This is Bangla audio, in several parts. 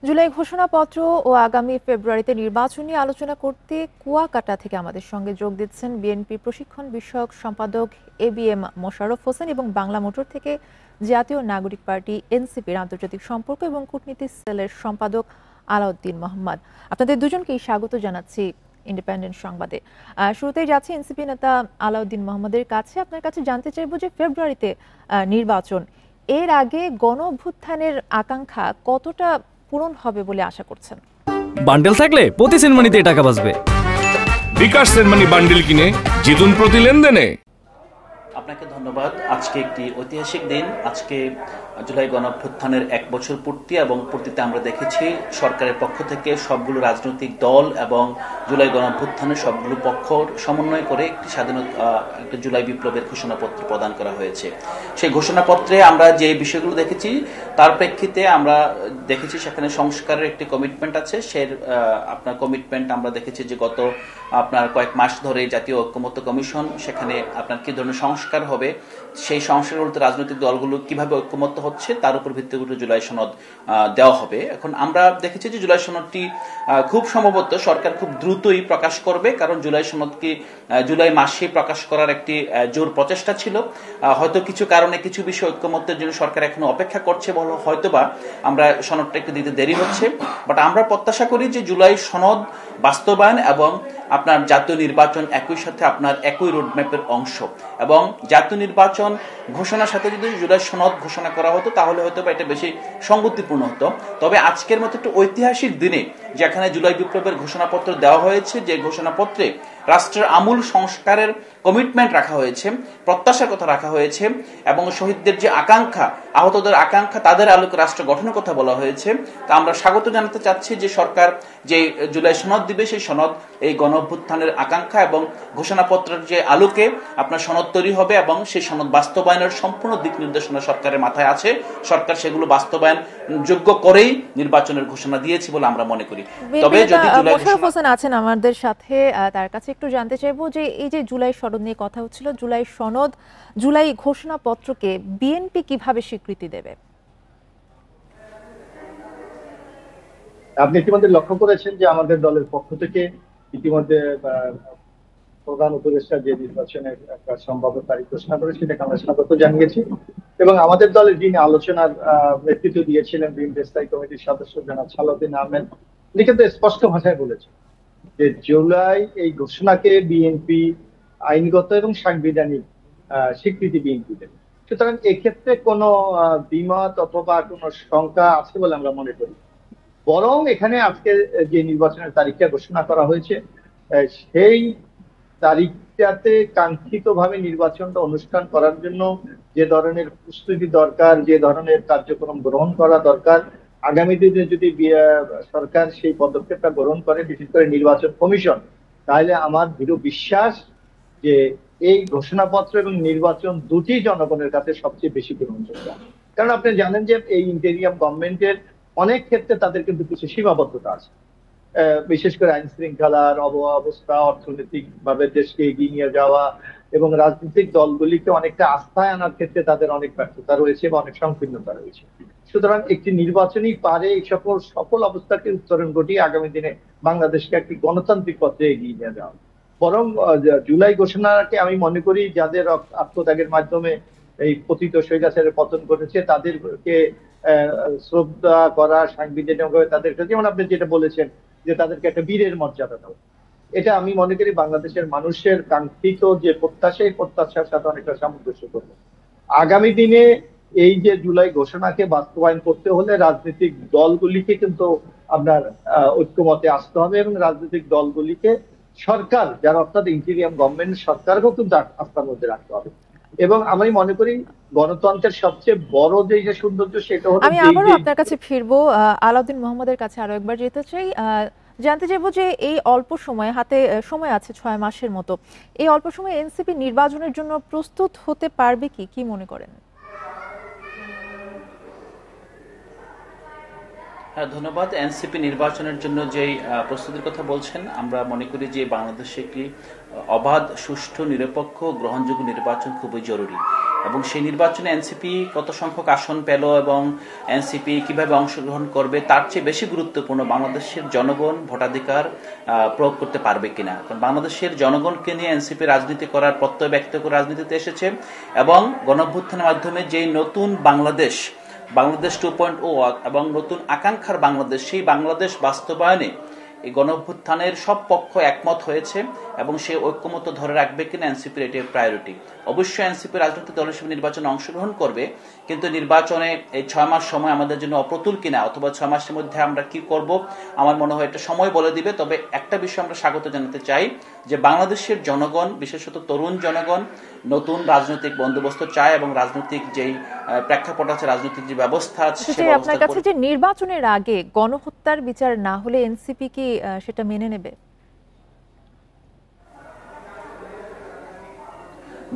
জুলাই ঘোষণাপত্র ও আগামী ফেব্রুয়ারিতে নির্বাচন নিয়ে আলোচনা করতে কুয়াকাটা থেকে আমাদের সঙ্গে যোগ দিচ্ছেন বিএনপি প্রশিক্ষণ বিষয়ক সম্পাদক এবিএম মোশাররফ হোসেন এবং বাংলা মোটর থেকে জাতীয় নাগরিক পার্টি এনসিপির আন্তর্জাতিক সম্পর্ক এবং কূটনীতি সেলের সম্পাদক আলাউদ্দিন মোহাম্মদ। আপনাদের দুজনকেই স্বাগত জানাচ্ছি ইন্ডিপেন্ডেন্ট সংবাদে। শুরুতেই যাচ্ছি এনসিপি নেতা আলাউদ্দিন মোহাম্মদের কাছে। আপনার কাছে জানতে চাইব যে ফেব্রুয়ারিতে নির্বাচন, এর আগে গণ অভ্যুত্থানের আকাঙ্ক্ষা কতটা পূরণ হবে বলে আশা করছেন? বান্ডেল থাকলে প্রতি সেনমানিতে টাকা বাঁচবে। বিকাশ সেনমানি বান্ডেল কিনে জিতুন প্রতি লেনদেনে। আপনাকে ধন্যবাদ। আজকে একটি ঐতিহাসিক দিন। আজকে জুলাই গণঅভ্যুত্থানের 1 বছর পূর্তি এবং পূর্তিতে আমরা দেখেছি সরকারের পক্ষ থেকে সবগুলো রাজনৈতিক দল এবং জুলাই গণঅভ্যুত্থানের সবগুলো পক্ষ সমন্বয় করে একটি একটা জুলাই বিপ্লবের ঘোষণাপত্র প্রদান করা হয়েছে। সেই ঘোষণাপত্রে আমরা যে বিষয়গুলো দেখেছি তার প্রেক্ষিতে আমরা দেখেছি সেখানে সংস্কারের একটি কমিটমেন্ট আছে। আপনার কমিটমেন্ট আমরা দেখেছি যে গত আপনার কয়েক মাস ধরে জাতীয় ঐক্যমত্য কমিশন সেখানে আপনার কি ধরনের সংস্কার হবে, সেই সংস্কারগুলোতে রাজনৈতিক দলগুলো কিভাবে ঐক্যমত্য হচ্ছে তার উপর ভিত্তি করে জুলাই সনদ দেওয়া হবে। এখন আমরা দেখেছি যে জুলাই সনদটি খুব সম্ভবত সরকার খুব দ্রুতই প্রকাশ করবে, কারণ জুলাই সনদকে জুলাই মাসেই প্রকাশ করার একটি জোর প্রচেষ্টা ছিল। হয়তো কিছু কারণে কিছু বিষয় ঐক্যমত্যের জন্য সরকার এখনো অপেক্ষা করছে বলে হয়তোবা আমরা সনদটা একটু দিতে দেরি হচ্ছে। বাট আমরা প্রত্যাশা করি যে জুলাই সনদ বাস্তবায়ন এবং আপনার জাতীয় নির্বাচন একই সাথে আপনার একই রোডম্যাপের অংশ, এবং জাতীয় নির্বাচন ঘোষণার সাথে যদি জুলাই সনদ ঘোষণা করা হতো তাহলে হয়তো এটা বেশি সঙ্গতিপূর্ণ হতো। তবে আজকের মতো একটা ঐতিহাসিক দিনে যেখানে জুলাই বিপ্লবের ঘোষণাপত্র দেওয়া হয়েছে, যে ঘোষণাপত্রে রাষ্ট্রের আমূল সংস্কারের কমিটমেন্ট রাখা হয়েছে, প্রত্যাশার কথা রাখা হয়েছে এবং শহীদদের যে আকাঙ্ক্ষা, আহতদের আকাঙ্ক্ষা, তাদের আলোকে রাষ্ট্র গঠনের কথা বলা হয়েছে, তা আমরা স্বাগত জানাতে চাচ্ছি যে সরকার যে জুলাই সনদ দিবে সেই সনদ এই গণ অভ্যুত্থানের আকাঙ্ক্ষা এবং ঘোষণাপত্রের যে আলোকে আপনার সনদ তৈরি হবে এবং সেই সনদ বাস্তবায়নের সম্পূর্ণ দিক নির্দেশনা সরকারের মাথায় আছে। সরকার সেগুলো বাস্তবায়ন যোগ্য করেই নির্বাচনের ঘোষণা দিয়েছে বলে আমরা মনে করি। তবে যদি মোশাররফ হোসেন আছেন আমাদের সাথে, তার কাছে একটু জানতে চাইবো যে এই যে জুলাই সনদ নিয়ে কথা হচ্ছিল, জুলাই সনদ, জুলাই ঘোষণাপত্রকে বিএনপি কিভাবে স্বীকৃতি দেবে? আপনি ইতিমধ্যে লক্ষ্য করেছেন যে আমাদের দলের পক্ষ থেকে ইতিমধ্যে প্রধান উপদেষ্টা যে নির্বাচনের একটা সম্ভাব্য তারিখ ঘোষণা করে সেটাকে আমরা স্বাগত জানিয়েছি, এবং আমাদের দলের যিনি আলোচনার নেতৃত্ব দিয়েছিলেন বিএনপি স্থায়ী কমিটির সদস্য জনাব সালাউদ্দিন আহমেদ, উনি কিন্তু স্পষ্ট ভাষায় বলেছেন যে জুলাই এই ঘোষণাকে বিএনপি আইনগত এবং সাংবিধানিক স্বীকৃতি বিএনপি দেবে। সুতরাং এক্ষেত্রে কোনো দ্বিমত অথবা কোনো শঙ্কা আছে বলে আমরা মনে করি। বরং এখানে আজকে যে নির্বাচনের তারিখটা ঘোষণা করা হয়েছে সেই তারিখটাতে কাঙ্ক্ষিতভাবে নির্বাচনটা অনুষ্ঠান করার জন্য যে ধরনের প্রস্তুতি দরকার, যে ধরনের কার্যক্রম গ্রহণ করা দরকার, আগামী দিনে যদি সরকার সেই পদক্ষেপটা গ্রহণ করে, বিশেষ করে নির্বাচন কমিশন, তাহলে আমার দৃঢ় বিশ্বাস যে এই ঘোষণাপত্র এবং নির্বাচন দুটি জনগণের কাছে সবচেয়ে বেশি গ্রহণযোগ্য। কারণ আপনি জানেন যে এই ইন্টেরিয়াম গভর্নমেন্টের অনেক ক্ষেত্রে তাদের কিন্তু কিছু সীমাবদ্ধতা আছে, বিশেষ করে আইন শৃঙ্খলার অবস্থা, অর্থনৈতিক ভাবে দেশকে এগিয়ে নিয়ে যাওয়া এবং রাজনৈতিক দলগুলিকে অনেকটা আস্থায় আনার ক্ষেত্রে তাদের অনেক ব্যর্থতা রয়েছে বা অনেক সংকীর্ণতা রয়েছে। সুতরাং একটি নির্বাচনী পারে এই সকল অবস্থাকে উত্তরণ ঘটিয়ে আগামী দিনে বাংলাদেশকে একটি গণতান্ত্রিক পথে এগিয়ে নিয়ে যাওয়া। বরং জুলাই ঘোষণাকে আমি মনে করি যাদের আত্মত্যাগের মাধ্যমে এই পতিত স্বৈরাচারের পতন ঘটেছে তাদেরকে শ্রদ্ধা করা, সাংবিধানিকভাবে তাদেরকে, যেমন আপনি যেটা বলেছেন যে তাদেরকে একটা বীরের মর্যাদা দেওয়া, এটা আমি মনে করি বাংলাদেশের মানুষের কাঙ্ক্ষিত যে প্রত্যাশা, এই প্রত্যাশার সাথে অনেকটা সামঞ্জস্য করবে। আগামী দিনে এই যে জুলাই ঘোষণাকে বাস্তবায়ন করতে হলে রাজনৈতিক দলগুলিকে কিন্তু আপনার ঐক্যমতে আসতে হবে এবং রাজনৈতিক দলগুলিকে সরকার, যারা অর্থাৎ ইন্টেরিয়াম গভর্নমেন্ট, সরকারকেও কিন্তু আস্থার মধ্যে রাখতে হবে। এবং আমি মনে করি গণতন্ত্রের সবচেয়ে বড় যে সৌন্দর্য সেটা হলো, আমি আবারও আপনার কাছে ফিরবো, আলাউদ্দিন মোহাম্মদের কাছে আরো একবার যেতে চাই। জানতে চাইবো যে এই অল্প সময়, হাতে সময় আছে 6 মাসের মতো, এই অল্প সময় এনসিপি নির্বাচনের জন্য প্রস্তুত হতে পারবে কি মনে করেন? হ্যাঁ, ধন্যবাদ। এনসিপি নির্বাচনের জন্য যেই প্রস্তুতির কথা বলছেন, আমরা মনে করি যে বাংলাদেশে একটি অবাধ, সুষ্ঠু, নিরপেক্ষ, গ্রহণযোগ্য নির্বাচন খুবই জরুরি। এবং সেই নির্বাচনে এনসিপি কত সংখ্যক আসন পেল এবং এনসিপি কিভাবে অংশগ্রহণ করবে তার চেয়ে বেশি গুরুত্বপূর্ণ বাংলাদেশের জনগণ ভোটাধিকার প্রয়োগ করতে পারবে কিনা। কারণ বাংলাদেশের জনগণকে নিয়ে এনসিপি রাজনীতি করার প্রত্যয় ব্যক্ত করে রাজনীতিতে এসেছে এবং গণঅভ্যুত্থানের মাধ্যমে যেই নতুন বাংলাদেশ 2.0 এবং নতুন আকাঙ্ক্ষার বাংলাদেশ, সেই বাংলাদেশ বাস্তবায়নে এই গণঅভ্যুত্থানের সব পক্ষ একমত হয়েছে এবং সে ঐক্যমত্য ধরে রাখবে কিনা এনসিপির এটি প্রায়োরিটি। অবশ্যই এনসিপি রাজনৈতিক দল হিসেবে নির্বাচনে অংশগ্রহণ করবে, কিন্তু নির্বাচনে এই 6 মাস সময় আমাদের জন্য অপ্রতুল কিনা অথবা 6 মাসের মধ্যে আমরা কি করব আমার মনে হয় এটা সময় বলে দিবে। তবে একটা বিষয় আমরা স্বাগত জানাতে চাই যে বাংলাদেশের জনগণ, বিশেষত তরুণ জনগণ নতুন রাজনৈতিক বন্দোবস্ত চায় এবং রাজনৈতিক যেই প্রেক্ষাপট আছে, রাজনৈতিক যে ব্যবস্থা আছে আপনার কাছে যে নির্বাচনের আগে গণহত্যার বিচার না হলে এনসিপি কি সেটা মেনে নেবে?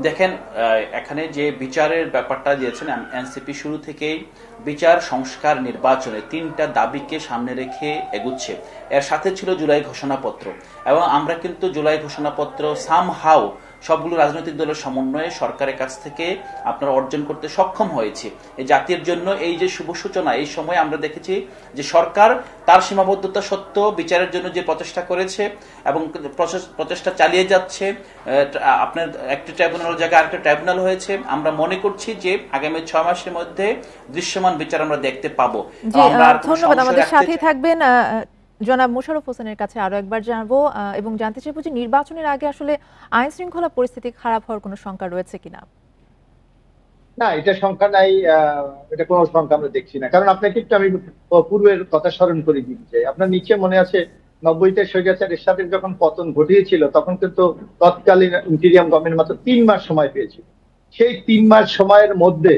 দেখেন, এখানে যে বিচারের ব্যাপারটা দিয়েছেন এনসিপি শুরু থেকেই বিচার, সংস্কার, নির্বাচনে 3টা দাবিকে সামনে রেখে এগুচ্ছে। এর সাথে ছিল জুলাই ঘোষণাপত্র এবং আমরা কিন্তু জুলাই ঘোষণাপত্র সামহাউ সবগুলো রাজনৈতিক দলের সমন্বয়ে সরকারের কাছ থেকে আপনারা অর্জন করতে সক্ষম হয়েছে। এই জাতির জন্য এই যে শুভ সূচনা, এই সময় আমরা দেখেছি যে সরকার তার সীমাবদ্ধতা সত্ত্বেও বিচারের জন্য যে প্রচেষ্টা করেছে এবং প্রচেষ্টা চালিয়ে যাচ্ছে। আপনার একটি ট্রাইব্যুনাল জায়গায় আরেকটা ট্রাইব্যুনাল হয়েছে। আমরা মনে করছি যে আগামী 6 মাসের মধ্যে দৃশ্যমান বিচার আমরা দেখতে পাবো। ধন্যবাদ। আমাদের সাথেই থাকবেন। জনাব মোশাররফ হোসেনের কাছে আরো একবার জানাবো এবং জানতে চাইবো যে নির্বাচনের আগে আসলে আইন শৃঙ্খলা পরিস্থিতি খারাপ হওয়ার কোনো শঙ্কা রয়েছে কিনা? না, এটা শঙ্কা নাই, এটা কোনো শঙ্কা আমরা দেখছি না। কারণ আপনাকে একটু আমি পূর্বের কথা স্মরণ করে দিতে চাই। আপনার নিচে মনে আছে 90-তে স্বৈরাচার এরশাদের যখন পতন ঘটিয়েছিল তখন কিন্তু তৎকালীন ইন্টিরিয়াম গভর্নমেন্ট মাত্র 3 মাস সময় পেয়েছিল। সেই 3 মাস সময়ের মধ্যে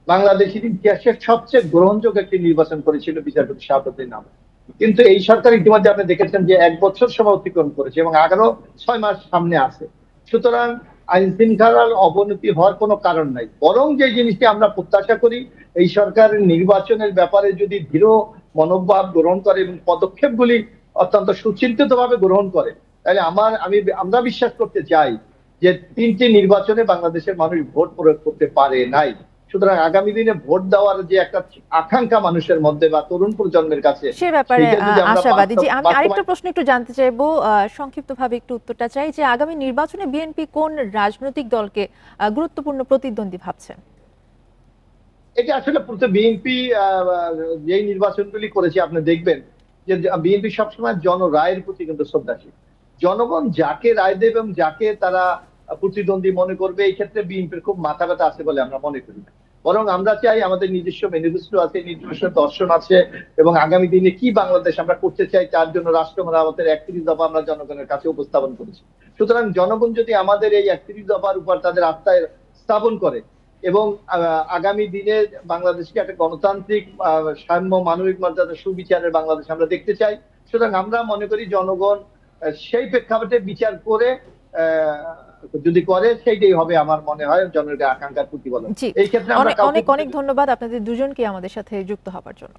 বাংলাদেশের ইতিহাসের সবচেয়ে গ্রহণযোগ্য একটি নির্বাচন করেছিল বিচারপতি শাহাবুদ্দিন নামে। কিন্তু এই সরকার ইতিমধ্যে আপনি দেখেছেন যে 1 বছর সময় অতিক্রম করেছে এবং আগারও 6 মাস সামনে আছে। সুতরাং আইন শৃঙ্খলার অবনতি হওয়ার কোনো কারণ নাই। বরং যে জিনিসটি আমরা প্রত্যাশা করি, এই সরকারের নির্বাচনের ব্যাপারে যদি দৃঢ় মনোভাব গ্রহণ করে এবং পদক্ষেপগুলি অত্যন্ত সুচিন্তিত ভাবে গ্রহণ করে, তাহলে আমরা বিশ্বাস করতে চাই যে 3টি নির্বাচনে বাংলাদেশের মানুষ ভোট প্রয়োগ করতে পারে নাই। সুতরাং আগামী দিনে ভোট দেওয়ার যে একটা আকাঙ্ক্ষা মানুষের মধ্যে বা তরুণ প্রজন্মের কাছে, সে ব্যাপারে আশাবাদী। জি, আমি আরেকটা প্রশ্ন একটু জানতে চাইবো, সংক্ষিপ্তভাবে একটু উত্তরটা চাই, যে আগামী নির্বাচনে বিএনপি কোন রাজনৈতিক দলকে গুরুত্বপূর্ণ প্রতিদ্বন্দ্বী ভাবছেন? এটা আসলে বিএনপি যেই নির্বাচনগুলি করেছে আপনি দেখবেন যে বিএনপি সবসময় জনরায়ের প্রতি কিন্তু শ্রদ্ধাশীল। জনগণ যাকে রায় দেবে এবং যাকে তারা প্রতিদ্বন্দ্বী মনে করবে, এই ক্ষেত্রে বিএনপির খুব মাথা ব্যথা আছে বলে আমরা মনে করি না। বরং আমরা চাই, আমাদের নিজস্ব ম্যানিফেস্টো আছে, নিজস্ব দর্শন আছে এবং আগামী দিনে কি বাংলাদেশ আমরা করতে চাই তার জন্য রাষ্ট্র মেরামতের 31 দফা আমরা জনগণের কাছে উপস্থাপন করেছি। সুতরাং জনগণ যদি আমাদের এই 31 দফার উপর তাদের আস্থায় স্থাপন করে এবং আগামী দিনে বাংলাদেশকে একটা গণতান্ত্রিক, সাম্য, মানবিক মর্যাদা, সুবিচারের বাংলাদেশ আমরা দেখতে চাই, সুতরাং আমরা মনে করি জনগণ সেই প্রেক্ষাপটে বিচার করে যদি করে, সেইটাই হবে আমার মনে হয় জনগণের আকাঙ্ক্ষার প্রতিফলন। এই ক্ষেত্রে আমরা অনেক অনেক ধন্যবাদ আপনাদের দুজনকে আমাদের সাথে যুক্ত হওয়ার জন্য।